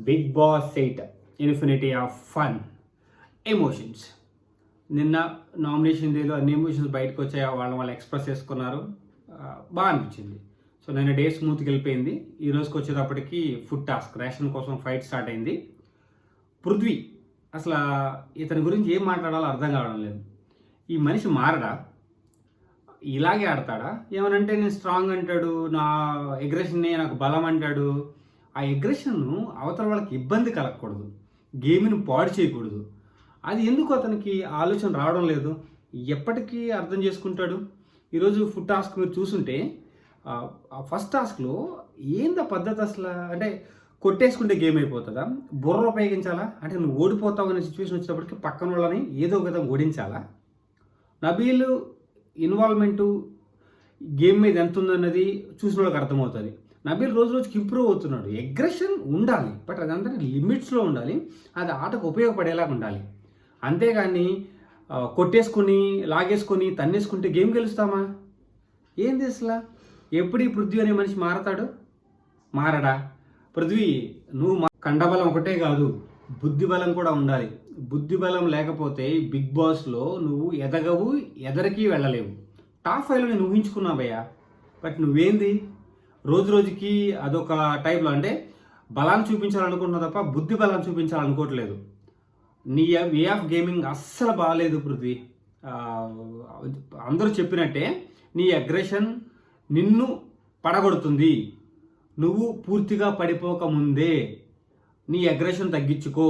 Big Boss 8 infinity of fun emotions. నిన్న nomination డేలో అన్ని ఎమోషన్స్ బయటకు వచ్చాయి, వాళ్ళు ఎక్స్ప్రెస్ చేసుకున్నారు. బాగా అనిపించింది. సో నిన్న డే స్మూత్కి వెళ్ళిపోయింది. ఈ రోజుకి వచ్చేటప్పటికి ఫుడ్ టాస్క్ రేషన్ కోసం ఫైట్ స్టార్ట్ అయింది. పృథ్వీ అసలు ఇతని గురించి ఏం మాట్లాడాలో అర్థం కావడం లేదు. ఈ మనిషి మారడా? ఇలాగే ఆడతాడా? ఏమనంటే నేను స్ట్రాంగ్ అంటాడు, నా ఎగ్రెషన్నే నాకు బలం అంటాడు. ఆ ఎగ్రెషన్ను అవతల వాళ్ళకి ఇబ్బంది కలగకూడదు, గేమ్ని పాడు చేయకూడదు. అది ఎందుకు అతనికి ఆలోచన రావడం లేదు? ఎప్పటికీ అర్థం చేసుకుంటాడు? ఈరోజు ఫుడ్ టాస్క్ మీరు చూసుంటే ఫస్ట్ టాస్క్లో ఏందా పద్ధతి అసలు? అంటే కొట్టేసుకుంటే గేమ్ అయిపోతుందా? బుర్ర ఉపయోగించాలా? అంటే నువ్వు ఓడిపోతావు అనే సిచ్యువేషన్ వచ్చినప్పటికీ పక్కన వాళ్ళని ఏదో ఒక విధంగా ఓడించాలా? నబీల్ ఇన్వాల్వ్మెంటు గేమ్ మీద ఎంత ఉందన్నది చూసిన వాళ్ళకి అర్థమవుతుంది. నబీల్ రోజు రోజుకి ఇంప్రూవ్ అవుతున్నాడు. ఎగ్రెషన్ ఉండాలి, బట్ అదంతా లిమిట్స్లో ఉండాలి. అది ఆటకు ఉపయోగపడేలాగా ఉండాలి. అంతేగాని కొట్టేసుకుని లాగేసుకొని తన్నేసుకుంటే గేమ్ గెలుస్తామా? ఏంది అసలు? ఎప్పుడు ఈ పృథ్వీ అనే మనిషి మారతాడు? మారడా? పృథ్వీ, నువ్వు కండబలం ఒకటే కాదు, బుద్ధి బలం కూడా ఉండాలి. బుద్ధి బలం లేకపోతే బిగ్ బాస్లో నువ్వు ఎదగవు, ఎదరికి వెళ్ళలేవు. టాప్ 5లో నేను ఊహించుకున్నావయ్యా, బట్ నువ్వేంది రోజు రోజుకి అదొక టైప్లో అంటే బలాన్ని చూపించాలనుకుంటున్నావు తప్ప బుద్ధి బలాన్ని చూపించాలనుకోవట్లేదు. నీ వే ఆఫ్ గేమింగ్ అస్సలు బాగాలేదు పృథ్వీ. అందరూ చెప్పినట్టే నీ అగ్రెషన్ నిన్ను పడగొడుతుంది. నువ్వు పూర్తిగా పడిపోకముందే నీ అగ్రెషన్ తగ్గించుకో.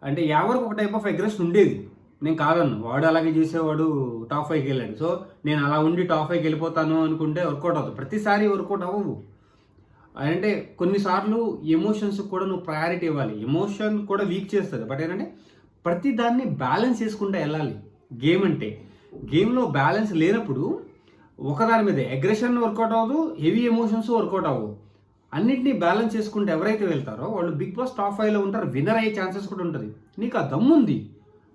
అంటే ఎవరికి ఒక టైప్ ఆఫ్ అగ్రెషన్ ఉండేది, నేను కాదన్ను. వాడు అలాగే చేసేవాడు, టాప్ 5కి వెళ్ళాడు. సో నేను అలా ఉండి టాప్ 5కి వెళ్ళిపోతాను అనుకుంటే వర్కౌట్ అవుతుంది. ప్రతిసారి వర్కౌట్ అవ్వవు. అంటే కొన్నిసార్లు ఎమోషన్స్ కూడా నువ్వు ప్రయారిటీ ఇవ్వాలి. ఎమోషన్ కూడా వీక్ చేస్తుంది, బట్ ఏంటంటే ప్రతి దాన్ని బ్యాలెన్స్ చేసుకుంటూ వెళ్ళాలి. గేమ్ అంటే గేమ్లో బ్యాలెన్స్ లేనప్పుడు ఒకదాని మీదే అగ్రెషన్ వర్కౌట్ అవ్వదు, హెవీ ఎమోషన్స్ వర్కౌట్ అవ్వవు. అన్నింటినీ బ్యాలెన్స్ చేసుకుంటూ ఎవరైతే వెళ్తారో వాళ్ళు బిగ్ బాస్ టాప్ 5లో ఉంటారు. విన్నర్ అయ్యే ఛాన్సెస్ కూడా ఉంటుంది. నీకు ఆ దమ్ము ఉంది,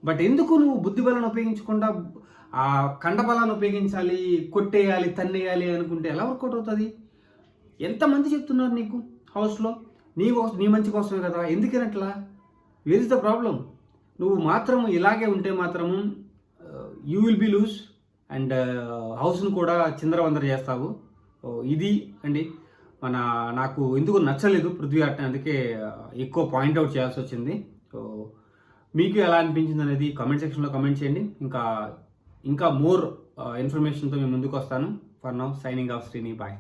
బట్ ఎందుకు నువ్వు బుద్ధి బలాన్ని ఉపయోగించకుండా ఆ కండబలాన్ని ఉపయోగించాలి, కొట్టేయాలి, తన్నేయాలి అనుకుంటే ఎలా వర్కౌట్ అవుతుంది? ఎంతమంది చెప్తున్నారు నీకు హౌస్లో? నీ మంచి కోసమే కదా, ఎందుకనట్లా? Where is the problem? నువ్వు మాత్రం ఇలాగే ఉంటే మాత్రము you will be lose and హౌస్ను కూడా చిందరవందర చేస్తావు. ఇది అండి నాకు ఎందుకు నచ్చలేదు పృథ్వీ ఆట, అందుకే ఎక్కువ పాయింట్అవుట్ చేయాల్సి వచ్చింది. సో మీకు ఎలా అనిపించింది అనేది కామెంట్ సెక్షన్లో కామెంట్ చేయండి. ఇంకా మోర్ ఇన్ఫర్మేషన్తో మేము ముందుకు వస్తాను. For now signing off Srini, bye.